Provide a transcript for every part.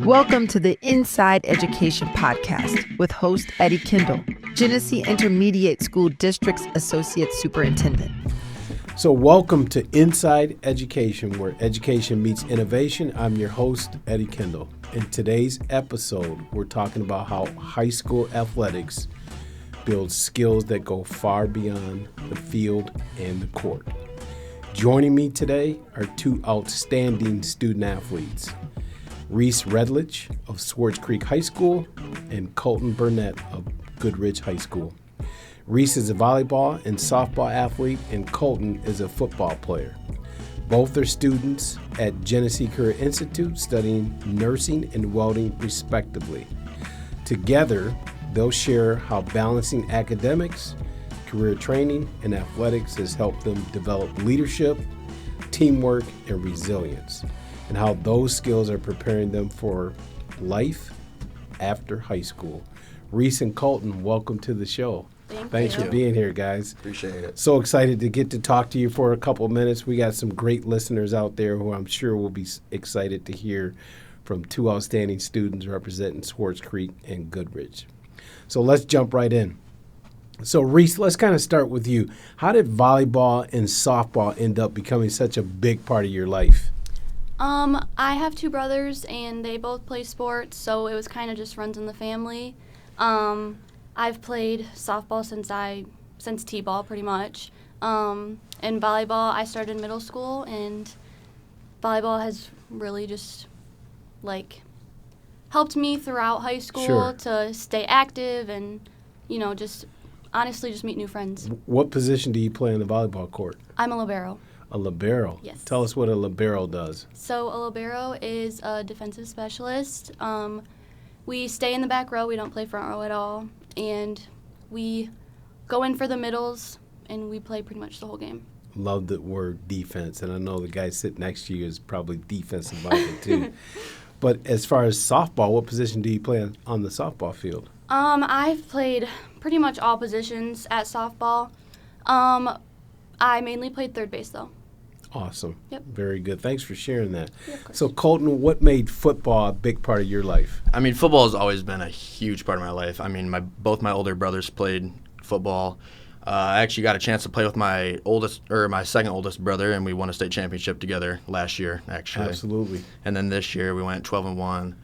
Welcome to the Inside Education Podcast with host Eddie Kindle, Genesee Intermediate School District's Associate Superintendent. So welcome to Inside Education, where education meets innovation. I'm your host, Eddie Kindle. In today's episode, we're talking about how high school athletics build skills that go far beyond the field and the court. Joining me today are two outstanding student athletes, Reese Redlich of Swartz Creek High School and Colton Burnett of Goodrich High School. Reese is a volleyball and softball athlete, and Colton is a football player. Both are students at Genesee Career Institute studying nursing and welding respectively. Together, they'll share how balancing academics, career training, and athletics has helped them develop leadership, teamwork, and resilience, and how those skills are preparing them for life after high school. Reese and Colton, welcome to the show. Thanks for being here, guys. Appreciate it. So excited to get to talk to you for a couple of minutes. We got some great listeners out there who I'm sure will be excited to hear from two outstanding students representing Swartz Creek and Goodrich. So let's jump right in. So Reese, let's kind of start with you. How did volleyball and softball end up becoming such a big part of your life? I have two brothers, and they both play sports, so it was kind of just runs in the family. I've played softball since t-ball, pretty much. And volleyball, I started in middle school, and volleyball has really just, helped me throughout high school to stay active and, just honestly just meet new friends. What position do you play on the volleyball court? I'm a libero. A libero? Yes. Tell us what a libero does. So a libero is a defensive specialist. We stay in the back row. We don't play front row at all. And we go in for the middles, and we play pretty much the whole game. Love the word defense, and I know the guy sitting next to you is probably defensive minded too. But as far as softball, what position do you play on the softball field? I've played pretty much all positions at softball. I mainly played third base, though. Awesome. Yep. Very good. Thanks for sharing that. Yeah, of course. So, Colton, what made football a big part of your life? I mean, football has always been a huge part of my life. I mean, both my older brothers played football. I actually got a chance to play with my second oldest brother, and we won a state championship together last year, actually. Absolutely. And then this year we went 12-1.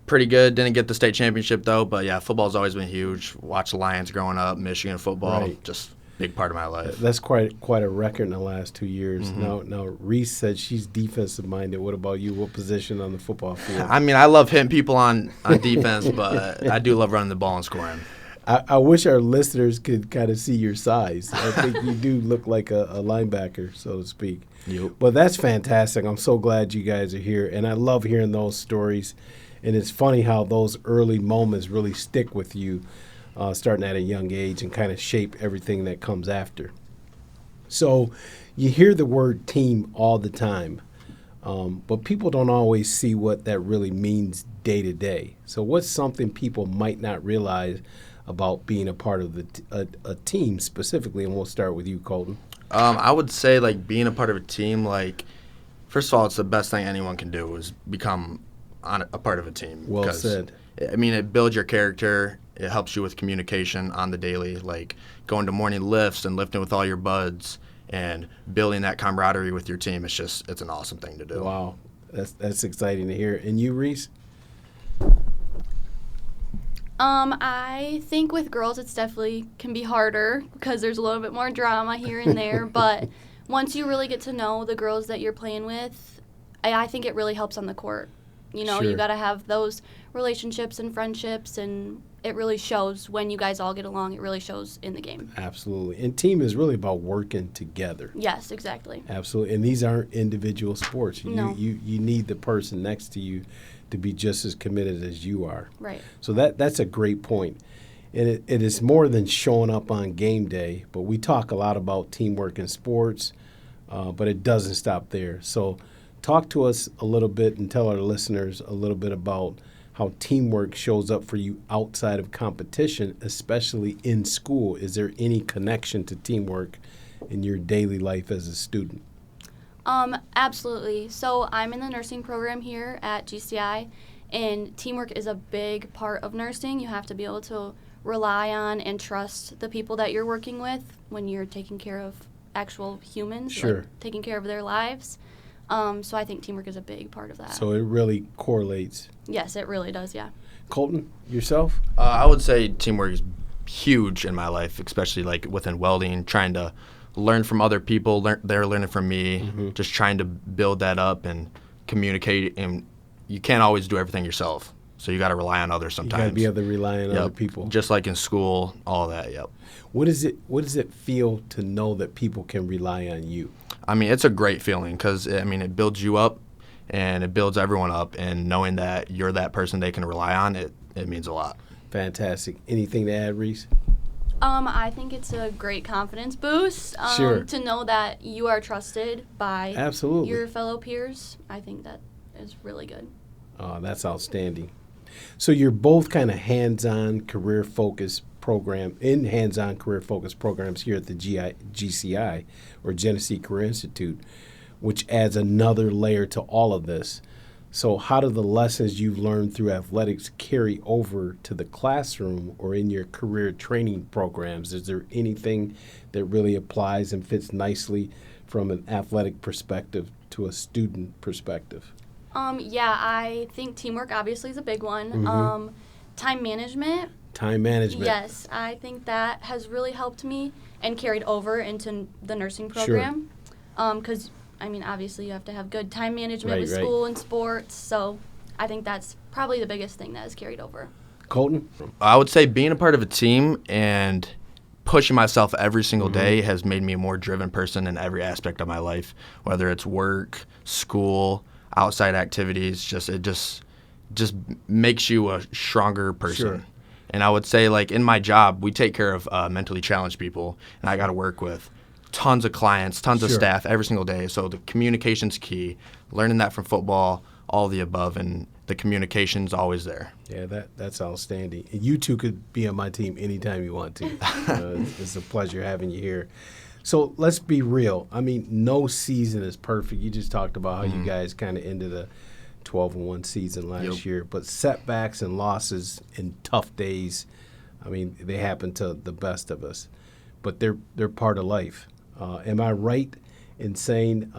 Pretty good. Didn't get the state championship though, but yeah, football's always been huge. Watched the Lions growing up, Michigan football, just big part of my life. That's quite a record in the last 2 years. Mm-hmm. Now Reese said she's defensive minded. What about you? What position on the football field? I mean, I love hitting people on defense, but I do love running the ball and scoring. I wish our listeners could kind of see your size. I think you do look like a linebacker, so to speak. Yep. But that's fantastic. I'm so glad you guys are here, and I love hearing those stories. And it's funny how those early moments really stick with you, starting at a young age, and kind of shape everything that comes after. So you hear the word team all the time, but people don't always see what that really means day to day. So what's something people might not realize about being a part of a team specifically? And we'll start with you, Colton. I would say being a part of a team, first of all, it's the best thing anyone can do is become a part of a team. Well said. I mean, it builds your character. It helps you with communication on the daily, going to morning lifts and lifting with all your buds and building that camaraderie with your team. It's an awesome thing to do. Wow. That's exciting to hear. And you, Reese? I think with girls it's definitely can be harder because there's a little bit more drama here and there, but once you really get to know the girls that you're playing with, I think it really helps on the court. Sure. You got to have those relationships and friendships, and it really shows when you guys all get along. It really shows in the game. Absolutely. And team is really about working together. Yes, exactly. Absolutely. And these aren't individual sports. No. You need the person next to you to be just as committed as you are. Right. So that's a great point. And it is more than showing up on game day, but we talk a lot about teamwork in sports, but it doesn't stop there. So talk to us a little bit and tell our listeners a little bit about how teamwork shows up for you outside of competition, especially in school. Is there any connection to teamwork in your daily life as a student? Absolutely. So I'm in the nursing program here at GCI, and teamwork is a big part of nursing. You have to be able to rely on and trust the people that you're working with when you're taking care of actual humans, Sure. like taking care of their lives. So I think teamwork is a big part of that. So it really correlates. Yes, it really does, yeah. Colton, yourself? I would say teamwork is huge in my life, especially like within welding, trying to learn from other people. They're learning from me, just trying to build that up and communicate. And you can't always do everything yourself, so you got to rely on others sometimes. You got to be able to rely on other people. Just like in school, all that. Yep. What does it feel to know that people can rely on you? I mean, it's a great feeling because it builds you up and it builds everyone up. And knowing that you're that person they can rely on, it means a lot. Fantastic. Anything to add, Reese? I think it's a great confidence boost Sure. to know that you are trusted by Absolutely. your fellow peers. I think that is really good. Oh, that's outstanding. So you're both kind of hands-on career-focused programs here at the GCI, or Genesee Career Institute, which adds another layer to all of this. So how do the lessons you've learned through athletics carry over to the classroom or in your career training programs? Is there anything that really applies and fits nicely from an athletic perspective to a student perspective? Yeah, I think teamwork obviously is a big one. Time management. Time management. Yes, I think that has really helped me and carried over into the nursing program. Because, obviously you have to have good time management with school and sports. So I think that's probably the biggest thing that has carried over. Colton? I would say being a part of a team and pushing myself every single day has made me a more driven person in every aspect of my life, whether it's work, school, outside activities. It just makes you a stronger person. Sure. And I would say, like, in my job, we take care of mentally challenged people, and I got to work with tons of clients, tons of staff every single day. So the communication's key. Learning that from football, all the above, and the communication's always there. Yeah, that's outstanding. And you two could be on my team anytime you want to. It's a pleasure having you here. So let's be real. No season is perfect. You just talked about how you guys kind of ended a 12-1 season last year. But setbacks and losses and tough days, they happen to the best of us. But they're part of life. Am I right in saying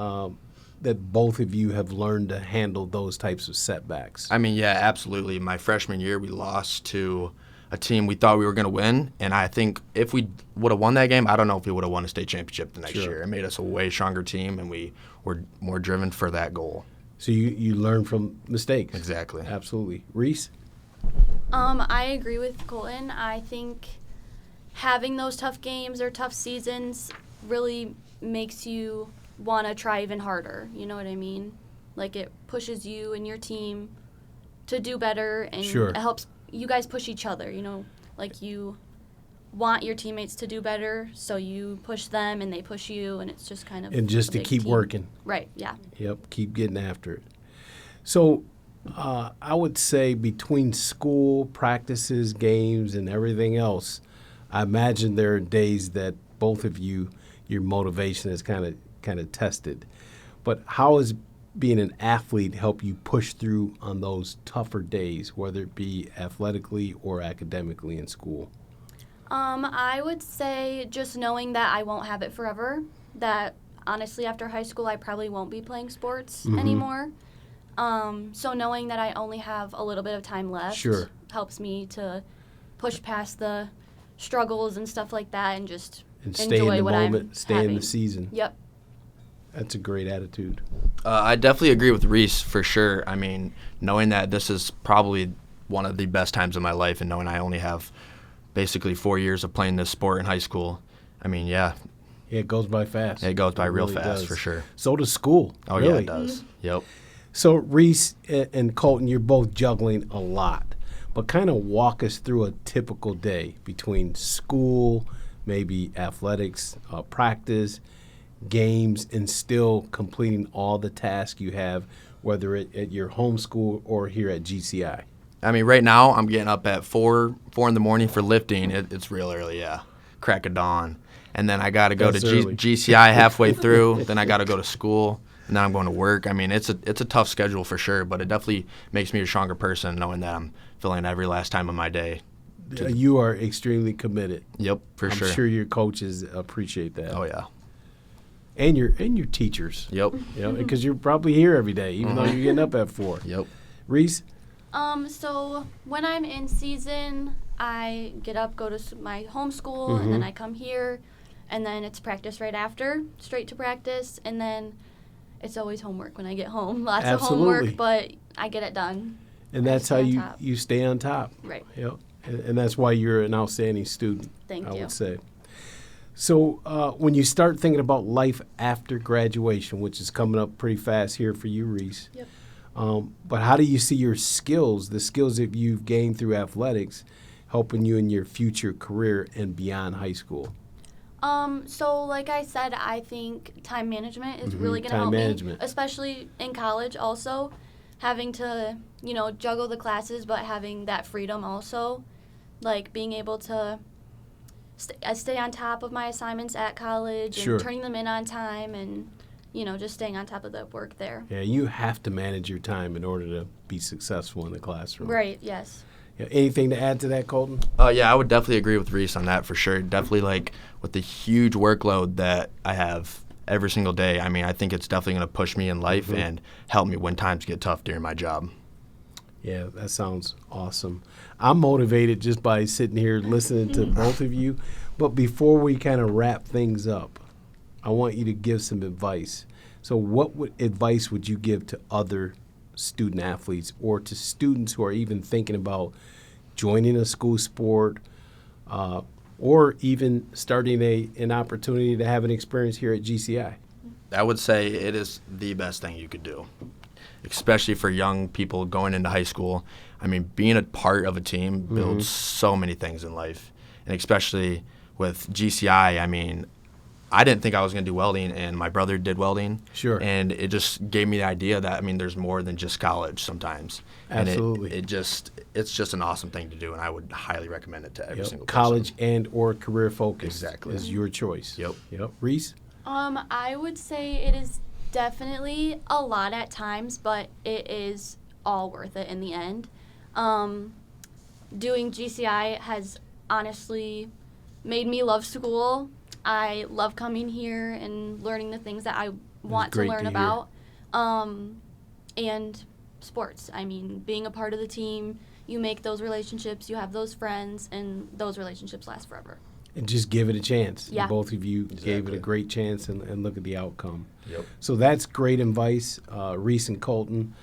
that both of you have learned to handle those types of setbacks? Yeah, absolutely. My freshman year, we lost to a team we thought we were going to win, and I think if we would have won that game, I don't know if we would have won a state championship the next year. It made us a way stronger team, and we were more driven for that goal. So you learn from mistakes. Exactly. Absolutely. Reese? I agree with Colton. I think having those tough games or tough seasons really makes you want to try even harder. You know what I mean? Like, it pushes you and your team to do better, and it helps you guys push each other. Like, you want your teammates to do better, so you push them and they push you, and it's just kind of and just to keep team. working. Right, yeah. Yep, keep getting after it. So I would say between school, practices, games, and everything else, I imagine there are days that both of you, your motivation is kind of tested. But how has being an athlete help you push through on those tougher days, whether it be athletically or academically in school? I would say just knowing that I won't have it forever, that honestly after high school I probably won't be playing sports anymore. So knowing that I only have a little bit of time left helps me to push past the struggles and stuff like that and just stay enjoy in the what moment, I'm stay having. in the season. Yep. That's a great attitude. I definitely agree with Reese for sure. Knowing that this is probably one of the best times of my life, and knowing I only have basically 4 years of playing this sport in high school, Yeah, it goes by fast. It goes by real really fast does. for sure. So does school. Oh, really. yeah, it does. Yep. So Reese and Colton, you're both juggling a lot, but kind of walk us through a typical day between school, maybe athletics, practice, games, and still completing all the tasks you have, whether at your home school or here at GCI. Right now I'm getting up at 4 in the morning for lifting. It's real early, yeah. Crack of dawn. And then I got to go to GCI halfway through. Then I got to go to school. and then I'm going to work. I mean, it's a tough schedule for sure, but it definitely makes me a stronger person knowing that I'm filling every last time of my day. You are extremely committed. Yep, for sure. I'm sure your coaches appreciate that. Oh, yeah. And your teachers. Yep. Because you're probably here every day, even though you're getting up at 4. Yep. Reese? So when I'm in season, I get up, go to my home school, and then I come here, and then it's practice right after, straight to practice, and then it's always homework when I get home. Lots of homework, but I get it done. And that's how you stay on top. Right. Yep. And that's why you're an outstanding student, Thank you. I would say. So when you start thinking about life after graduation, which is coming up pretty fast here for you, Reese, Yep. But how do you see your skills, the skills that you've gained through athletics, helping you in your future career and beyond high school? So like I said, I think time management is really going to help me, especially in college also, having to, juggle the classes, but having that freedom also, like being able to stay on top of my assignments at college and turning them in on time and, just staying on top of the work there. Yeah, you have to manage your time in order to be successful in the classroom. Right, yes. Yeah, anything to add to that, Colton? Yeah, I would definitely agree with Reese on that for sure. Definitely, like, with the huge workload that I have every single day, I mean, I think it's definitely going to push me in life and help me when times get tough during my job. Yeah, that sounds awesome. I'm motivated just by sitting here listening to both of you. But before we kind of wrap things up, I want you to give some advice. So what advice would you give to other student athletes or to students who are even thinking about joining a school sport or even starting an opportunity to have an experience here at GCI? I would say it is the best thing you could do, especially for young people going into high school. I mean, being a part of a team builds so many things in life, and especially with GCI, I mean, I didn't think I was going to do welding, and my brother did welding. Sure. And it just gave me the idea that, I mean, there's more than just college sometimes. Absolutely. And it's just an awesome thing to do, and I would highly recommend it to every single person. College and or career focus Exactly. is your choice. Yep. Reese? I would say it is definitely a lot at times, but it is all worth it in the end. Doing GCI has honestly made me love school. I love coming here and learning the things that I want to learn about. And sports. I mean, being a part of the team, you make those relationships, you have those friends, and those relationships last forever. And just give it a chance. Yeah. Both of you gave it a great chance, and look at the outcome. Yep. So that's great advice, Reese and Colton.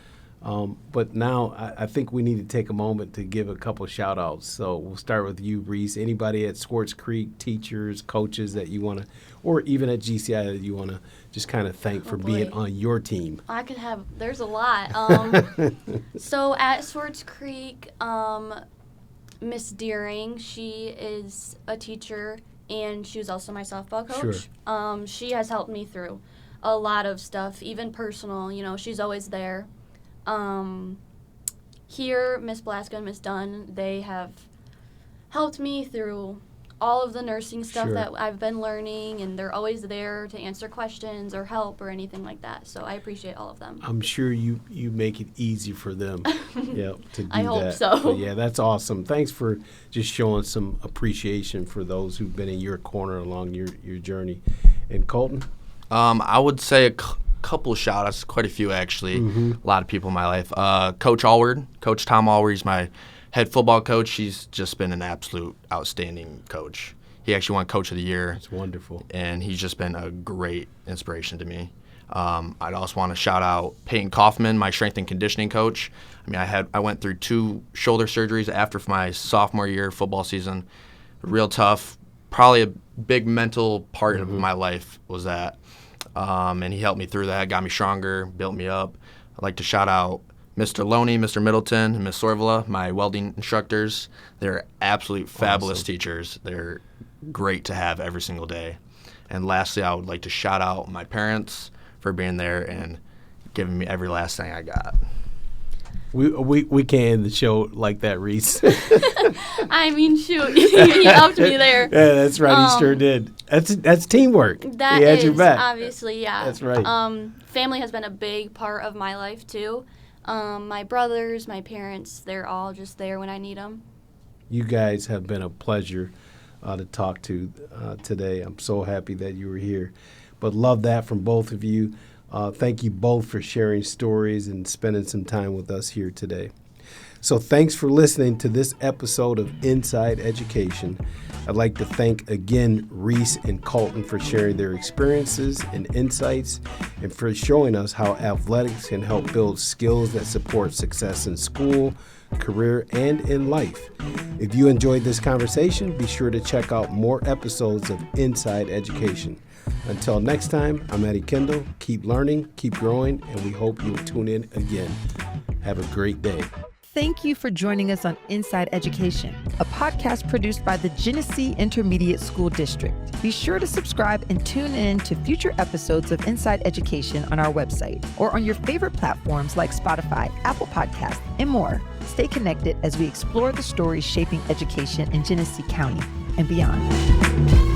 But now I think we need to take a moment to give a couple shout outs. So we'll start with you, Reese. Anybody at Swartz Creek, teachers, coaches that you want to, or even at GCI that you want to just kind of thank for being on your team? There's a lot. So at Swartz Creek, Miss Deering, she is a teacher and she was also my softball coach. Sure. She has helped me through a lot of stuff, even personal, she's always there. Here, Miss Blaska and Miss Dunn, they have helped me through all of the nursing stuff that I've been learning, and they're always there to answer questions or help or anything like that. So I appreciate all of them. I'm sure you make it easy for them to do that. I hope so. But yeah, that's awesome. Thanks for just showing some appreciation for those who've been in your corner along your journey. And Colton? I would say couple shout outs, quite a few actually. A lot of people in my life. Coach Allward, Coach Tom Allward, he's my head football coach. He's just been an absolute outstanding coach. He actually won Coach of the Year. That's wonderful. And he's just been a great inspiration to me. I'd also want to shout out Peyton Kaufman, my strength and conditioning coach. I mean, I went through 2 shoulder surgeries after my sophomore year football season. Real tough. Probably a big mental part of my life was that. And he helped me through that, got me stronger, built me up. I'd like to shout out Mr. Loney, Mr. Middleton, and Ms. Sorvola, my welding instructors. They're absolute fabulous teachers. They're great to have every single day. And lastly, I would like to shout out my parents for being there and giving me every last thing I got. We can't end the show like that, Reese. I mean, shoot, he upped me there. Yeah, that's right. He sure did. That's teamwork. That he had is, your back. obviously, yeah. That's right. Family has been a big part of my life, too. My brothers, my parents, they're all just there when I need them. You guys have been a pleasure to talk to today. I'm so happy that you were here. But love that from both of you. Thank you both for sharing stories and spending some time with us here today. So thanks for listening to this episode of Inside Education. I'd like to thank again Reese and Colton for sharing their experiences and insights and for showing us how athletics can help build skills that support success in school, career, and in life. If you enjoyed this conversation, be sure to check out more episodes of Inside Education. Until next time, I'm Eddie Kindle. Keep learning, keep growing, and we hope you'll tune in again. Have a great day. Thank you for joining us on Inside Education, a podcast produced by the Genesee Intermediate School District. Be sure to subscribe and tune in to future episodes of Inside Education on our website or on your favorite platforms like Spotify, Apple Podcasts, and more. Stay connected as we explore the stories shaping education in Genesee County and beyond.